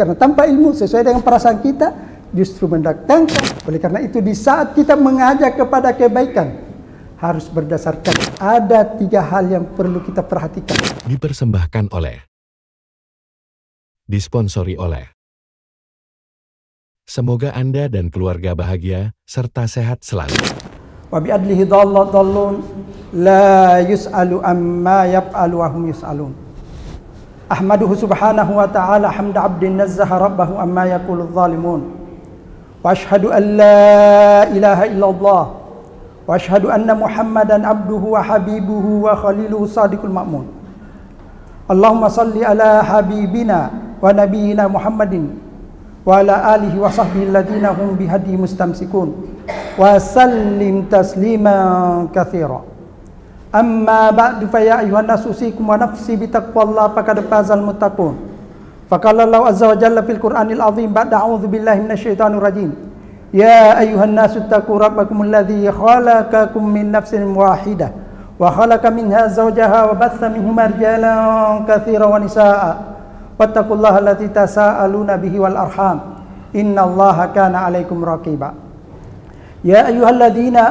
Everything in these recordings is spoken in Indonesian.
karena tanpa ilmu sesuai dengan perasaan kita justru mendatangkan. Oleh karena itu di saat kita mengajak kepada kebaikan harus berdasarkan ada 3 hal yang perlu kita perhatikan. Dipersembahkan oleh, disponsori oleh. Semoga Anda dan keluarga bahagia serta sehat selalu. Wa bi'adlihi dallun la yus'alu amma yaf'alu wa hum yus'alun. Ahmaduhu subhanahu wa ta'ala hamda 'abdin nazzaha rabbahu amma yaqulu adh-dhalimun. Wa ashhadu an la ilaha illallah wa ashhadu anna Muhammadan 'abduhu wa habibuhu wa khaliluhu shadiqul ma'mun. Allahumma salli ala habibina wa nabiyyina Muhammadin wa ala alihi wa sahbihi alladhina hum bihadi mustamsikun wa sallim tasliman katsira. Amma ba'du fa ya ayuhan nasu usikum wa nafsi bi taqwallah faqad fazal muttaqun. Faqala Allah azza wa jalla fil Qur'anil azim ba'da a'udzu billahi minasyaitonir rajim. Ya ayuhan nasu taqu rabbakumul ladzi khalaqakum min nafsin wahidah wa khalaqa minha zawjaha wa batha minhuma rijalan katsiran wa nisaa'a. Wattaqullaha allati tasaaluna bihi wal arham. Innallaha kana 'alaikum raqiba. Ya ayyuhalladzina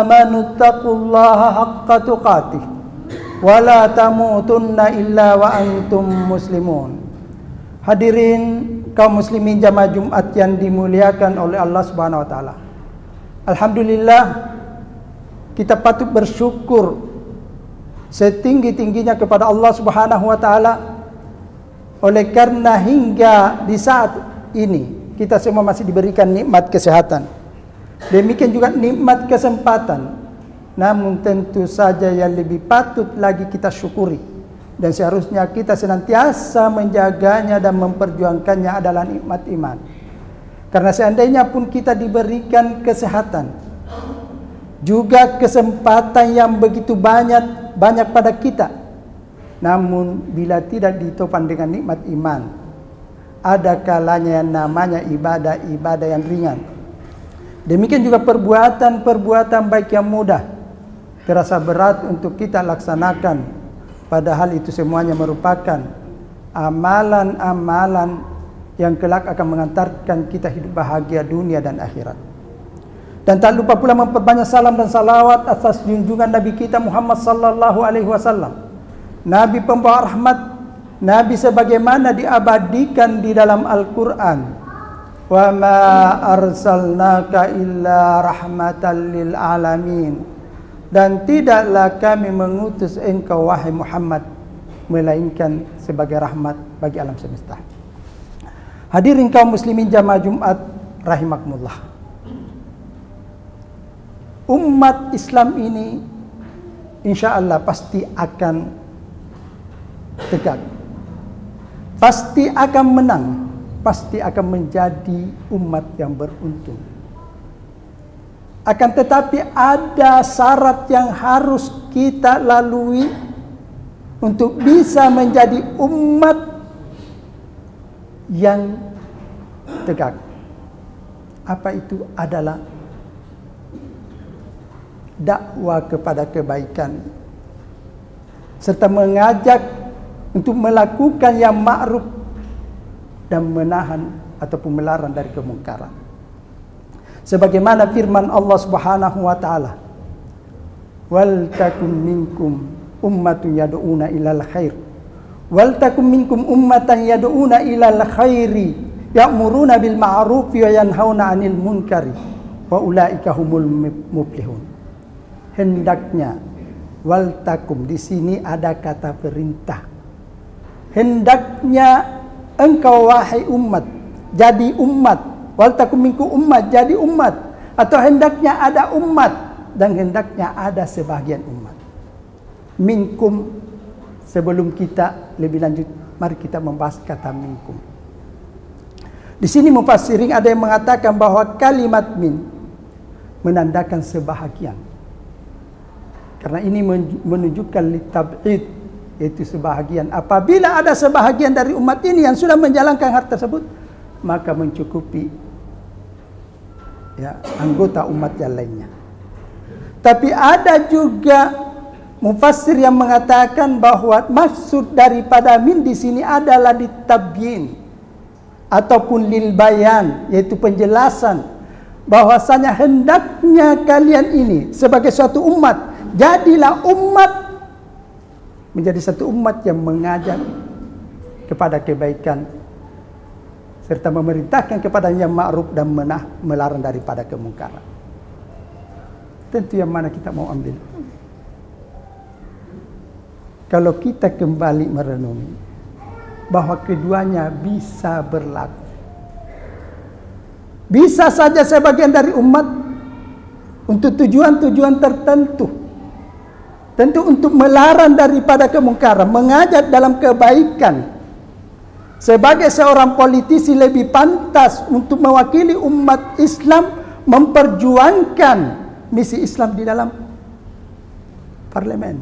amanu taqullaha haqqa tuqatih wa la tamutunna illa wa antum muslimun. Hadirin kaum muslimin jamaah Jumat yang dimuliakan oleh Allah Subhanahu wa taala. Alhamdulillah kita patut bersyukur setinggi-tingginya kepada Allah Subhanahu wa taala oleh karena hingga di saat ini kita semua masih diberikan nikmat kesehatan. Demikian juga nikmat kesempatan. Namun tentu saja yang lebih patut lagi kita syukuri dan seharusnya kita senantiasa menjaganya dan memperjuangkannya adalah nikmat iman. Karena seandainya pun kita diberikan kesehatan, juga kesempatan yang begitu banyak pada kita, namun bila tidak ditopang dengan nikmat iman, ada kalanya yang namanya ibadah yang ringan. Demikian juga perbuatan baik yang mudah terasa berat untuk kita laksanakan, padahal itu semuanya merupakan amalan-amalan yang kelak akan mengantarkan kita hidup bahagia dunia dan akhirat. Dan tak lupa pula memperbanyak salam dan salawat atas junjungan Nabi kita Muhammad sallallahu alaihi wasallam, Nabi pembawa rahmat, Nabi sebagaimana diabadikan di dalam Al-Quran. Wa ma arsalnaka illa rahmatan lil alamin. Dan tidaklah kami mengutus engkau wahai Muhammad melainkan sebagai rahmat bagi alam semesta. Hadirin kaum muslimin jamaah Jumat rahimakumullah. Umat Islam ini insyaallah pasti akan tegak, pasti akan menang, pasti akan menjadi umat yang beruntung. Akan tetapi ada syarat yang harus kita lalui untuk bisa menjadi umat yang tegak. Apa itu? Adalah dakwah kepada kebaikan serta mengajak untuk melakukan yang ma'ruf dan menahan ataupun melarang dari kemungkaran. Sebagaimana firman Allah Subhanahu wa taala, "Wal takum minkum ummatun yad'una ilal khair, wal takum minkum ummatan yad'una ilal khairi, ya'muruna bil ma'ruf wa yanhauna 'anil munkari, wa ulaika humul muflihun." Hendaknya, wal takum di sini ada kata perintah. Hendaknya engkau wahai umat jadi umat. Wal takum minkum ummat jadi umat, atau hendaknya ada umat dan hendaknya ada sebagian umat. Minkum, sebelum kita lebih lanjut, mari kita membahas kata minkum. Di sini mufassirin ada yang mengatakan bahwa kalimat min menandakan sebahagian. Karena ini menunjukkan litab'id, yaitu sebahagian. Apabila ada sebahagian dari umat ini yang sudah menjalankan hal tersebut, maka mencukupi anggota umat yang lainnya. Tapi ada juga mufassir yang mengatakan bahwa maksud daripada min di sini adalah ditabyin, ataupun lil bayan, yaitu penjelasan bahwasanya hendaknya kalian ini sebagai suatu umat, jadilah umat menjadi satu umat yang mengajak kepada kebaikan serta memerintahkan kepada yang ma'ruf dan melarang daripada kemungkaran. Tentu yang mana kita mau ambil? Kalau kita kembali merenungi bahwa keduanya bisa berlaku. Bisa saja sebagian dari umat untuk tujuan-tujuan tertentu. Tentu untuk melarang daripada kemungkaran, mengajak dalam kebaikan. Sebagai seorang politisi lebih pantas untuk mewakili umat Islam memperjuangkan misi Islam di dalam parlemen.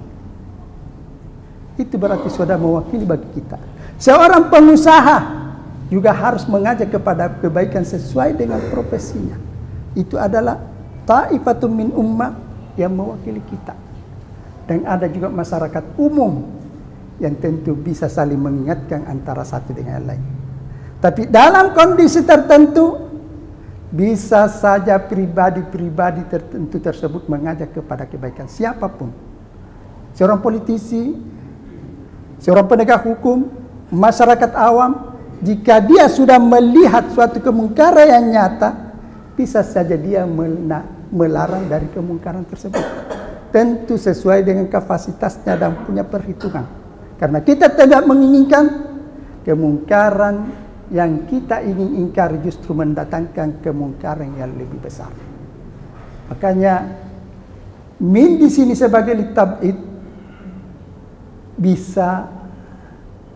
Itu berarti sudah mewakili bagi kita. Seorang pengusaha juga harus mengajak kepada kebaikan sesuai dengan profesinya. Itu adalah ta'ifatun min ummah yang mewakili kita. Dan ada juga masyarakat umum yang tentu bisa saling mengingatkan antara satu dengan yang lain. Tapi dalam kondisi tertentu bisa saja pribadi-pribadi tertentu tersebut mengajak kepada kebaikan siapapun. Seorang politisi, seorang penegak hukum, masyarakat awam, jika dia sudah melihat suatu kemungkaran yang nyata, bisa saja dia melarang dari kemungkaran tersebut. Tentu sesuai dengan kapasitasnya dan punya perhitungan. Karena kita tidak menginginkan kemungkaran yang kita ingin ingkari justru mendatangkan kemungkaran yang lebih besar. Makanya min di sini sebagai litab'id bisa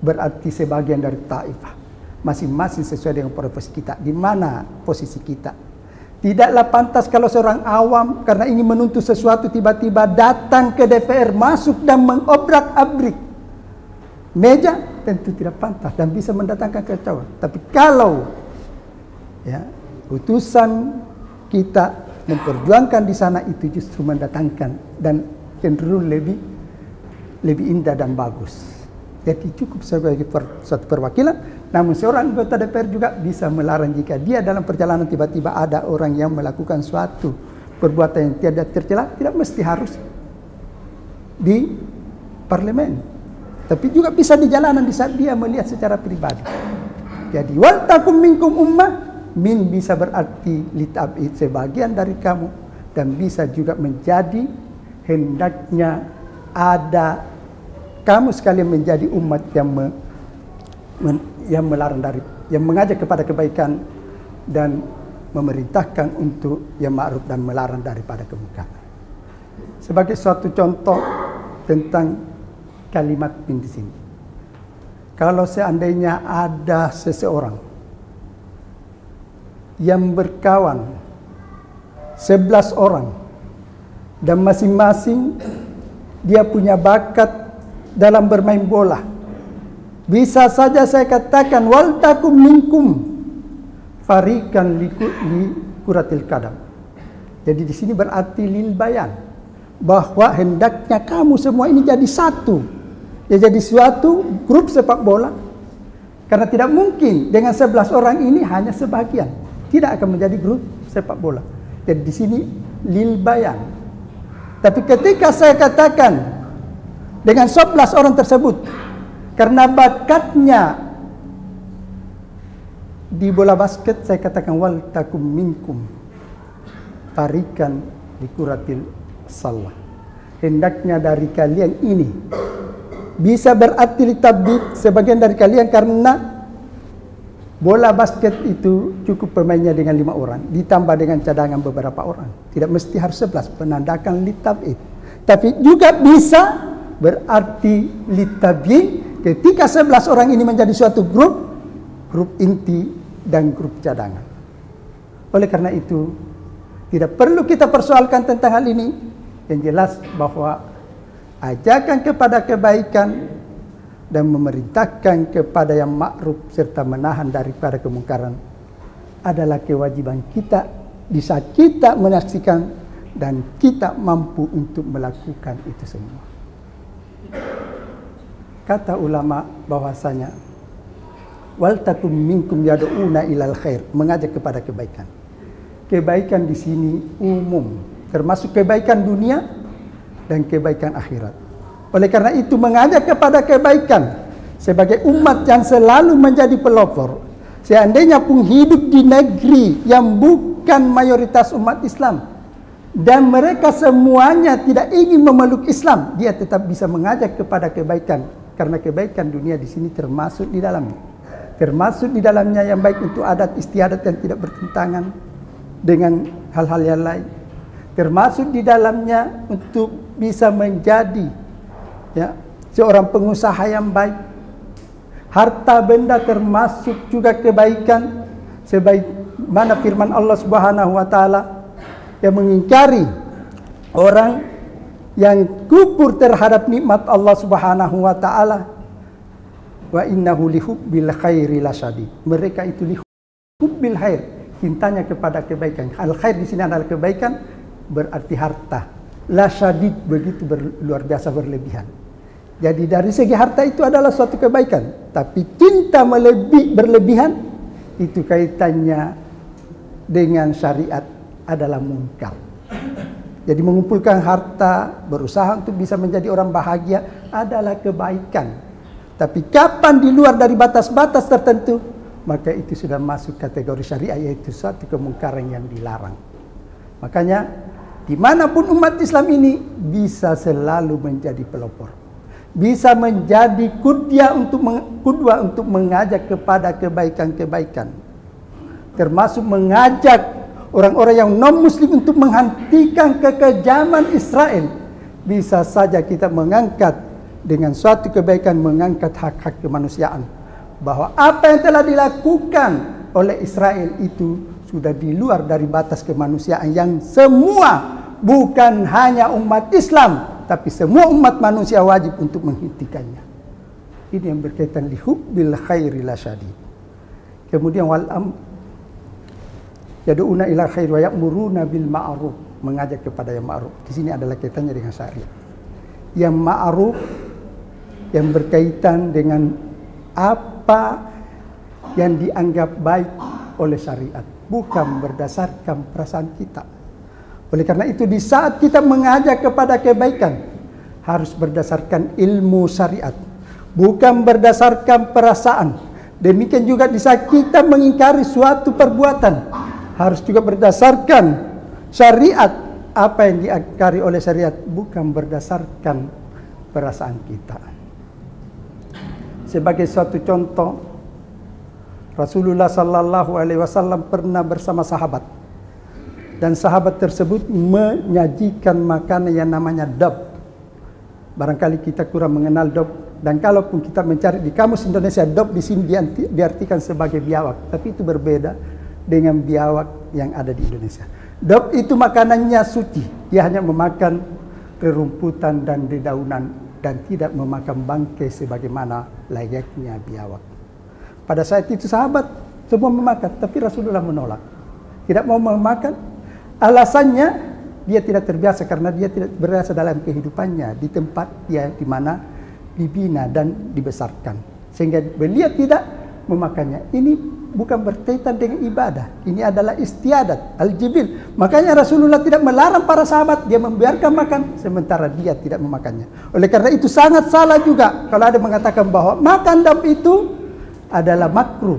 berarti sebagian dari taifah. Masing-masing sesuai dengan profesi kita. Di mana posisi kita? Tidaklah pantas kalau seorang awam karena ingin menuntut sesuatu tiba-tiba datang ke DPR, masuk dan mengobrak-abrik meja, tentu tidak pantas dan bisa mendatangkan kekacauan. Tapi kalau utusan kita memperjuangkan di sana, itu justru mendatangkan dan cenderung lebih indah dan bagus. Jadi cukup sebagai suatu perwakilan. Namun seorang anggota DPR juga bisa melarang jika dia dalam perjalanan tiba-tiba ada orang yang melakukan suatu perbuatan yang tidak tercela, tidak mesti harus di parlemen. Tapi juga bisa di jalanan di saat dia melihat secara pribadi. Jadi wal takum minkum ummah, min bisa berarti litab'id sebagian dari kamu, dan bisa juga menjadi hendaknya ada kamu sekalian menjadi umat yang melarang dari, yang mengajak kepada kebaikan dan memerintahkan untuk yang ma'ruf dan melarang daripada kemungkaran. Sebagai suatu contoh tentang kalimat min di sini. Kalau seandainya ada seseorang yang berkawan 11 orang dan masing-masing dia punya bakat dalam bermain bola, bisa saja saya katakan wal takum minkum farikan li kuratil qadam. Jadi di sini berarti lil bayan, bahwa hendaknya kamu semua ini jadi satu. Ya, jadi suatu grup sepak bola. Karena tidak mungkin dengan 11 orang ini hanya sebagian, tidak akan menjadi grup sepak bola. Jadi di sini lil bayan. Tapi ketika saya katakan dengan 11 orang tersebut, karena bakatnya di bola basket, saya katakan wal takum minkum tarikan di kuratil salah. Hendaknya dari kalian ini, bisa berarti litab'id sebagian dari kalian, karena bola basket itu cukup pemainnya dengan 5 orang ditambah dengan cadangan beberapa orang, tidak mesti harus 11, menandakan litab'id. Tapi juga bisa berarti litab'id ketika 11 orang ini menjadi suatu grup inti dan grup cadangan. Oleh karena itu, tidak perlu kita persoalkan tentang hal ini. Yang jelas bahwa ajakan kepada kebaikan dan memerintahkan kepada yang ma'ruf serta menahan daripada kemungkaran adalah kewajiban kita di saat kita menyaksikan dan kita mampu untuk melakukan itu semua. Kata ulama bahwasanya Wal takum minkum yad'una ilal khair, mengajak kepada kebaikan. Kebaikan di sini umum, termasuk kebaikan dunia dan kebaikan akhirat. Oleh karena itu mengajak kepada kebaikan sebagai umat yang selalu menjadi pelopor. Seandainya pun hidup di negeri yang bukan mayoritas umat Islam dan mereka semuanya tidak ingin memeluk Islam, dia tetap bisa mengajak kepada kebaikan, karena kebaikan dunia di sini termasuk di dalamnya. Termasuk di dalamnya yang baik untuk adat istiadat yang tidak bertentangan dengan hal-hal yang lain. Termasuk di dalamnya untuk bisa menjadi seorang pengusaha yang baik. Harta benda termasuk juga kebaikan, sebagaimana firman Allah Subhanahu wa taala yang mengingkari orang yang kufur terhadap nikmat Allah Subhanahu wa taala. Wa innahu lihubbil khairi lasyadid. Mereka itu lihubbil khair, cintanya kepada kebaikan. Al khair di sini adalah kebaikan, berarti harta. Lasyadid, begitu luar biasa berlebihan. Jadi dari segi harta itu adalah suatu kebaikan, tapi cinta berlebihan itu kaitannya dengan syariat adalah munkar. Jadi mengumpulkan harta, berusaha untuk bisa menjadi orang bahagia adalah kebaikan. Tapi kapan di luar dari batas-batas tertentu, maka itu sudah masuk kategori syariah, yaitu suatu kemungkaran yang dilarang. Makanya dimanapun umat Islam ini bisa selalu menjadi pelopor, bisa menjadi kudwah untuk mengajak kepada kebaikan-kebaikan, termasuk mengajak orang-orang yang non-muslim untuk menghentikan kekejaman Israel. Bisa saja kita mengangkat dengan suatu kebaikan, mengangkat hak-hak kemanusiaan, bahwa apa yang telah dilakukan oleh Israel itu sudah di luar dari batas kemanusiaan yang semua, bukan hanya umat Islam, tapi semua umat manusia wajib untuk menghentikannya. Ini yang berkaitan lihubbil khairi lasyadid. Kemudian yad'una ila khair wa ya'muruna bil ma'ruf, mengajak kepada yang ma'ruf. Di sini adalah kaitannya dengan syariat. Yang ma'ruf yang berkaitan dengan apa yang dianggap baik oleh syariat, bukan berdasarkan perasaan kita. Oleh karena itu di saat kita mengajak kepada kebaikan harus berdasarkan ilmu syariat, bukan berdasarkan perasaan. Demikian juga di saat kita mengingkari suatu perbuatan harus juga berdasarkan syariat, apa yang diingkari oleh syariat, bukan berdasarkan perasaan kita. Sebagai suatu contoh, Rasulullah sallallahu alaihi wasallam pernah bersama sahabat, dan sahabat tersebut menyajikan makanan yang namanya dab. Barangkali kita kurang mengenal dab, dan kalaupun kita mencari di kamus Indonesia, dab di sini diartikan sebagai biawak, tapi itu berbeda dengan biawak yang ada di Indonesia. Dab itu makanannya suci, dia hanya memakan rerumputan dan dedaunan dan tidak memakan bangkai sebagaimana layaknya biawak. Pada saat itu sahabat semua memakan, tapi Rasulullah menolak, tidak mau memakan. Alasannya dia tidak terbiasa, karena dia tidak berasa dalam kehidupannya di tempat dia di mana dibina dan dibesarkan, sehingga beliau tidak memakannya. Ini bukan berkaitan dengan ibadah, ini adalah istiadat, al-jibil. Makanya Rasulullah tidak melarang para sahabat, dia membiarkan makan sementara dia tidak memakannya. Oleh karena itu sangat salah juga kalau ada mengatakan bahwa makan dab itu adalah makruh.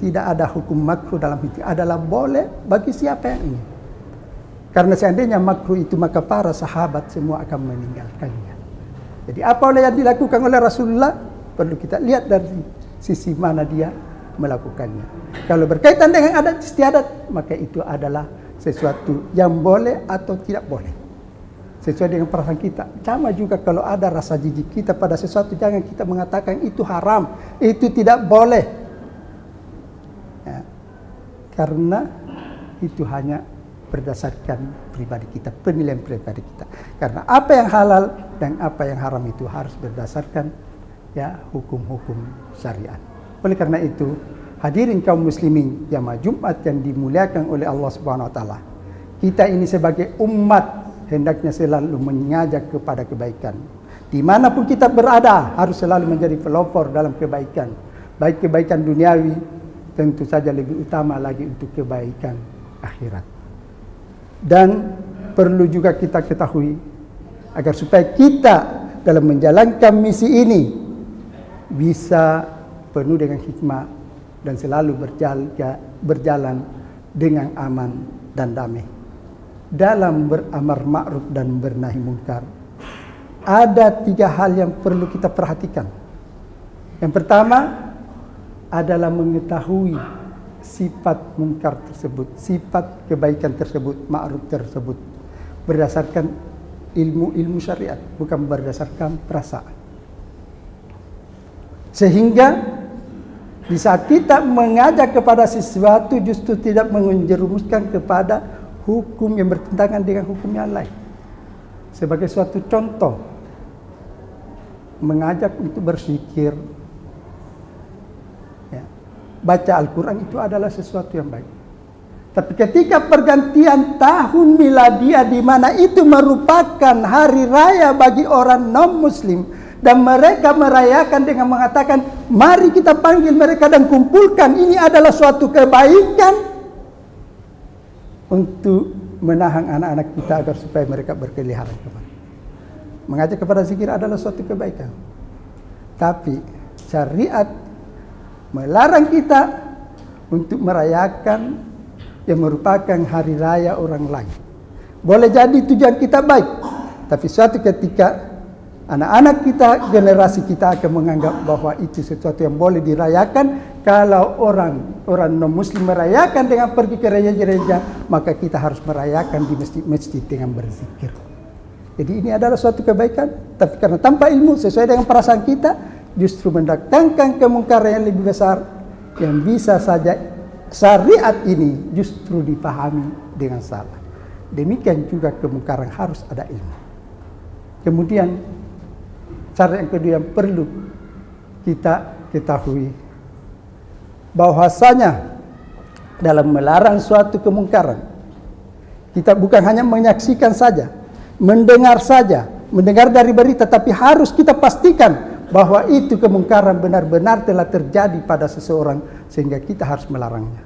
Tidak ada hukum makruh dalam itu, adalah boleh bagi siapa yang ingin. Karena seandainya makruh itu, maka para sahabat semua akan meninggalkannya. Jadi apa yang dilakukan oleh Rasulullah perlu kita lihat dari sisi mana dia melakukannya. Kalau berkaitan dengan adat istiadat, maka itu adalah sesuatu yang boleh atau tidak boleh, sesuai dengan perasaan kita. Sama juga kalau ada rasa jijik kita pada sesuatu, jangan kita mengatakan itu haram, itu tidak boleh, ya, karena itu hanya berdasarkan pribadi kita, penilaian pribadi kita. Karena apa yang halal dan apa yang haram itu harus berdasarkan hukum-hukum syariat. Oleh karena itu, hadirin kaum muslimin jamaah Jumat yang dimuliakan oleh Allah Subhanahu wa taala, kita ini sebagai umat hendaknya selalu mengajak kepada kebaikan. Dimanapun kita berada harus selalu menjadi pelopor dalam kebaikan, Baik kebaikan duniawi, tentu saja lebih utama lagi untuk kebaikan akhirat. Dan perlu juga kita ketahui, agar supaya kita dalam menjalankan misi ini bisa penuh dengan hikmah dan selalu berjalan dengan aman dan damai. Dalam beramar ma'ruf dan bernahi munkar, ada 3 hal yang perlu kita perhatikan. Yang pertama adalah mengetahui sifat munkar tersebut, sifat kebaikan tersebut, ma'ruf tersebut, berdasarkan ilmu syariat, bukan berdasarkan perasaan. Sehingga di saat kita mengajak kepada sesuatu, justru tidak menjerumuskan kepada hukum yang bertentangan dengan hukum yang lain. Sebagai suatu contoh, mengajak untuk berzikir, ya, baca Al-Quran itu adalah sesuatu yang baik. Tapi ketika pergantian tahun miladiah, di mana itu merupakan hari raya bagi orang non-muslim, dan mereka merayakan dengan mengatakan, mari kita panggil mereka dan kumpulkan, ini adalah suatu kebaikan untuk menahan anak-anak kita agar supaya mereka berkeliaran kembali. Mengajak kepada zikir adalah suatu kebaikan. Tapi syariat melarang kita untuk merayakan yang merupakan hari raya orang lain. Boleh jadi tujuan kita baik, tapi suatu ketika anak-anak kita, generasi kita akan menganggap bahwa itu sesuatu yang boleh dirayakan. Kalau orang non-muslim merayakan dengan pergi ke gereja-gereja, maka kita harus merayakan di masjid-masjid dengan berzikir. Jadi ini adalah suatu kebaikan, tapi karena tanpa ilmu sesuai dengan perasaan kita, justru mendatangkan kemungkaran yang lebih besar, yang bisa saja syariat ini justru dipahami dengan salah. Demikian juga kemungkaran harus ada ilmu. Kemudian cara yang kedua yang perlu kita ketahui, bahwasanya dalam melarang suatu kemungkaran, kita bukan hanya menyaksikan saja, mendengar dari berita, tapi harus kita pastikan bahwa itu kemungkaran benar-benar telah terjadi pada seseorang, sehingga kita harus melarangnya.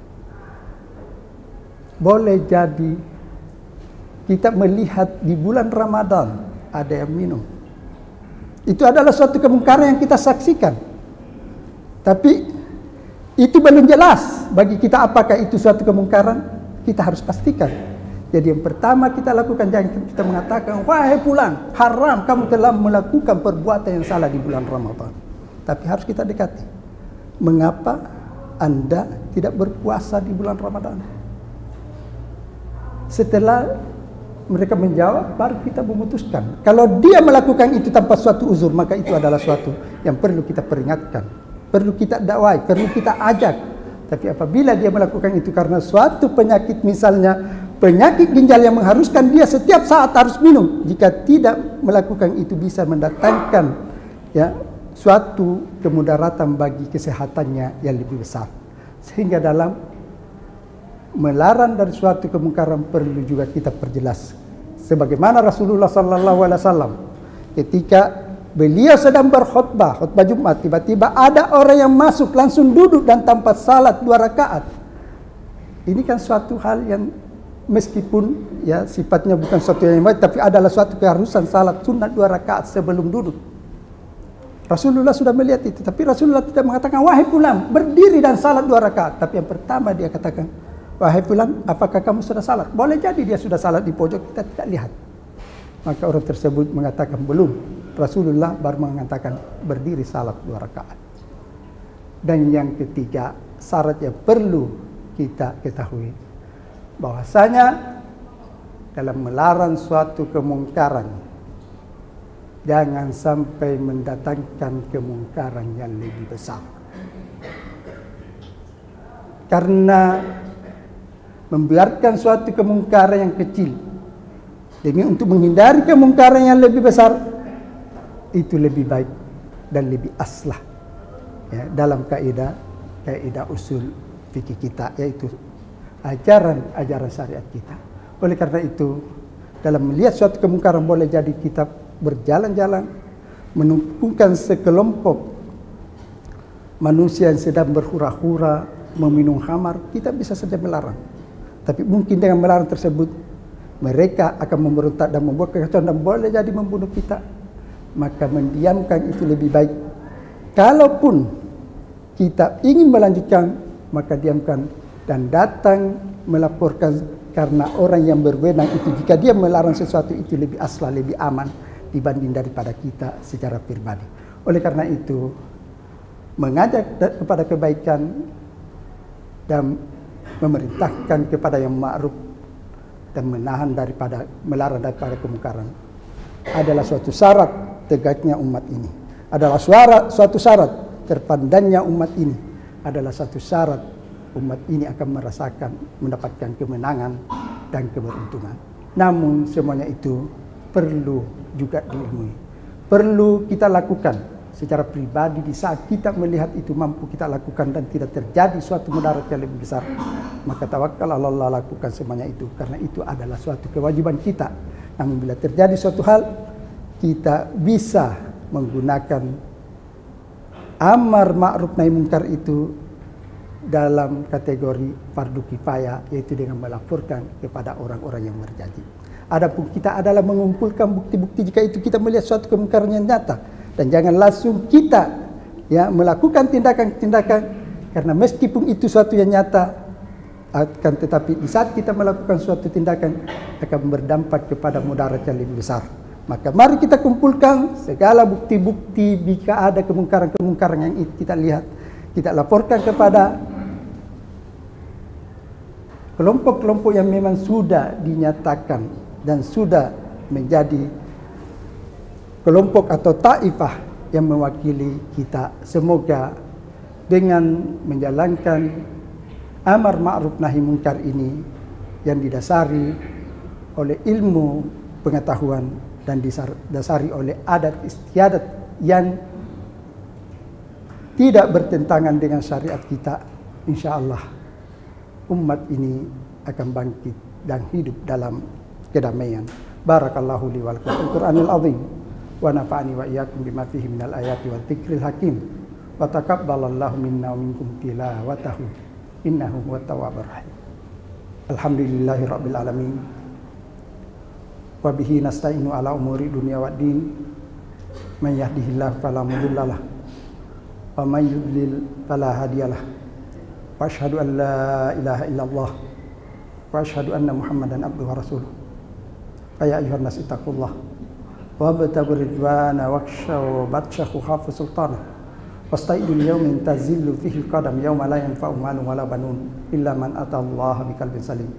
Boleh jadi kita melihat di bulan Ramadan ada yang minum, itu adalah suatu kemungkaran yang kita saksikan, tapi itu belum jelas bagi kita apakah itu suatu kemungkaran. Kita harus pastikan. Jadi yang pertama kita lakukan, jangan kita mengatakan, wahai fulan, haram kamu telah melakukan perbuatan yang salah di bulan Ramadan. Tapi harus kita dekati, mengapa Anda tidak berpuasa di bulan Ramadan? Setelah mereka menjawab, baru kita memutuskan. Kalau dia melakukan itu tanpa suatu uzur, maka itu adalah suatu yang perlu kita peringatkan, perlu kita dakwai, perlu kita ajak. Tapi apabila dia melakukan itu karena suatu penyakit, misalnya penyakit ginjal yang mengharuskan dia setiap saat harus minum, jika tidak melakukan itu bisa mendatangkan suatu kemudaratan bagi kesehatannya yang lebih besar. Sehingga dalam melarang dari suatu kemungkaran perlu juga kita perjelas. Sebagaimana Rasulullah SAW ketika beliau sedang berkhutbah Jumat, tiba-tiba ada orang yang masuk langsung duduk dan tanpa salat 2 rakaat. Ini kan suatu hal yang meskipun sifatnya bukan suatu yang baik, tapi adalah suatu keharusan salat sunat 2 rakaat sebelum duduk. Rasulullah sudah melihat itu, tapi Rasulullah tidak mengatakan, wahai fulan, berdiri dan salat 2 rakaat. Tapi yang pertama dia katakan, wahai fulan, apakah kamu sudah salat? Boleh jadi dia sudah salat di pojok, kita tidak lihat. Maka orang tersebut mengatakan belum. Rasulullah baru mengatakan berdiri salat 2 rakaat. Dan yang ketiga, syarat yang perlu kita ketahui, bahwasanya dalam melarang suatu kemungkaran, jangan sampai mendatangkan kemungkaran yang lebih besar. Karena membiarkan suatu kemungkaran yang kecil demi untuk menghindari kemungkaran yang lebih besar, itu lebih baik dan lebih aslah dalam kaidah usul fikih kita, yaitu ajaran syariat kita. Oleh karena itu, dalam melihat suatu kemungkaran boleh jadi kita berjalan-jalan, menumpukan sekelompok manusia yang sedang berhura-hura meminum khamar, kita bisa saja melarang. Tapi mungkin dengan melarang tersebut mereka akan memberontak dan membuat kekacauan dan boleh jadi membunuh kita. Maka mendiamkan itu lebih baik. Kalaupun kita ingin melanjutkan, maka diamkan dan datang melaporkan, karena orang yang berwenang itu jika dia melarang sesuatu itu lebih aslah, lebih aman dibanding daripada kita secara pribadi. Oleh karena itu, mengajak kepada kebaikan dan memerintahkan kepada yang ma'ruf dan melarang daripada kemungkaran adalah suatu syarat tegaknya umat ini. Adalah suatu syarat terpandangnya umat ini. Adalah satu syarat umat ini akan merasakan mendapatkan kemenangan dan keberuntungan. Namun semuanya itu perlu juga diilmui. Perlu kita lakukan secara pribadi di saat kita melihat itu mampu kita lakukan dan tidak terjadi suatu mudarat yang lebih besar. Maka tawakal Allah, lakukan semuanya itu, karena itu adalah suatu kewajiban kita. Namun bila terjadi suatu hal, kita bisa menggunakan amar ma'ruf nahi munkar itu dalam kategori fardu kifayah, yaitu dengan melaporkan kepada orang-orang yang berjanji. Adapun kita adalah mengumpulkan bukti-bukti jika itu kita melihat suatu kemungkaran yang nyata, dan jangan langsung kita melakukan tindakan-tindakan, karena meskipun itu suatu yang nyata, akan tetapi di saat kita melakukan suatu tindakan akan berdampak kepada mudarat yang lebih besar. Maka mari kita kumpulkan segala bukti-bukti jika ada kemungkaran-kemungkaran yang kita lihat, kita laporkan kepada kelompok-kelompok yang memang sudah dinyatakan dan sudah menjadi kelompok atau taifah yang mewakili kita. Semoga dengan menjalankan amar ma'ruf nahi munkar ini yang didasari oleh ilmu pengetahuan dan didasari oleh adat istiadat yang tidak bertentangan dengan syariat kita, insya Allah umat ini akan bangkit dan hidup dalam kedamaian. Barakallahu li wa lakum fil Qur'anil azim wa nafa'ani wa iyyakum bima fihi minal ayati wa dzikril hakim wa taqabbalallahu minna wa minkum tilawatahu innahu huwat tawwabur rahim. Alhamdulillahi rabbil alamin wa bihi nasta'inu ala umuri dunya waddin. Man yahdihillahu fala mudhillalah wa man yudlil fala hadiyalah. Wa asyhadu an la ilaha illallah wa asyhadu anna Muhammadan abduhu wa rasuluh. Ya ayyuhan nas ittaqullah wa abtaghur ridwana wakhshaw batshahu khafu sultana wasta'idul yawmin tazillu fihi alqadam yawma la yanfa'u malun wala banun illa man atallaha biqalbin salim.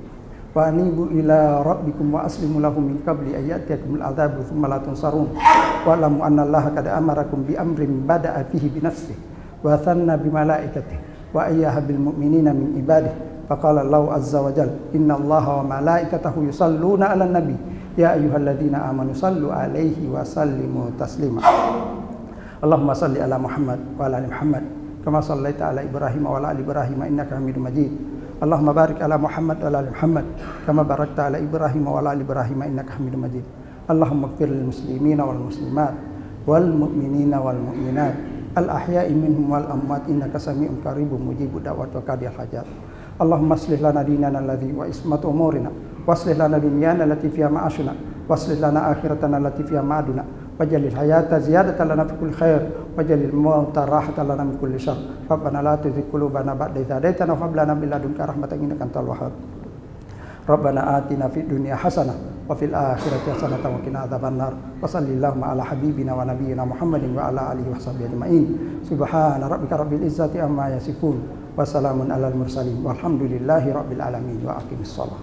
Wa anibu ila rabbikum wa aslimu lahu min qabli ayyatiyakumul adzabu thumma la tunsarun wa alamu anna allaha qad amarakum bi amrin bada'a fihi bi nafsihi wa thanna bi malaikatihi wa ayyaha bil mu'minina min ibadihi faqala Allahu azza wa jalla inna allaha wa malaikatahu yusalluna 'alan nabi ya ayyuhalladzina amanu sallu 'alaihi wa sallimu taslima. Allahumma salli ala Muhammad wa ala ali Muhammad kama shallaita ala Ibrahim wa ala ali Ibrahim innaka Hamidum Majid. Allahumma barik ala Muhammad wa ala ali Muhammad kama barakta ala Ibrahim wa ala ali Ibrahim innaka Hamidum Majid. Allahumma ighfir lil muslimina wal muslimat wal mu'minina wal mu'minat al ahya'i minhum wal amwat innaka sami'un qaribun mujibud da'wat wa qadiyal hajat. Allahumma aslih lana dinana alladhi wa ismat umurina waslih lana dunyana allati fiha ma'ashuna waslih lana akhiratana allati fiha ma'aduna waj'alil hayata ziyadatan lana fi kulli khair waj'alil mauta rahatan lana min kulli syarr. Rabbana la tuzigh qulubana ba'da idh hadaytana wa hab lana min ladunka rahmatan innaka antal wahhab. Rabbana atina fid dunya hasanah wa fil akhirati hasanah wa qina adzabannar. Wa sallallahu ala habibina wa nabiyyina Muhammadin wa ala alihi wa sahbihi ajma'in. Subhana rabbika rabbil izzati amma yasifun wa salamun alal mursalin walhamdulillahi rabbil alamin wa aqimis shalah.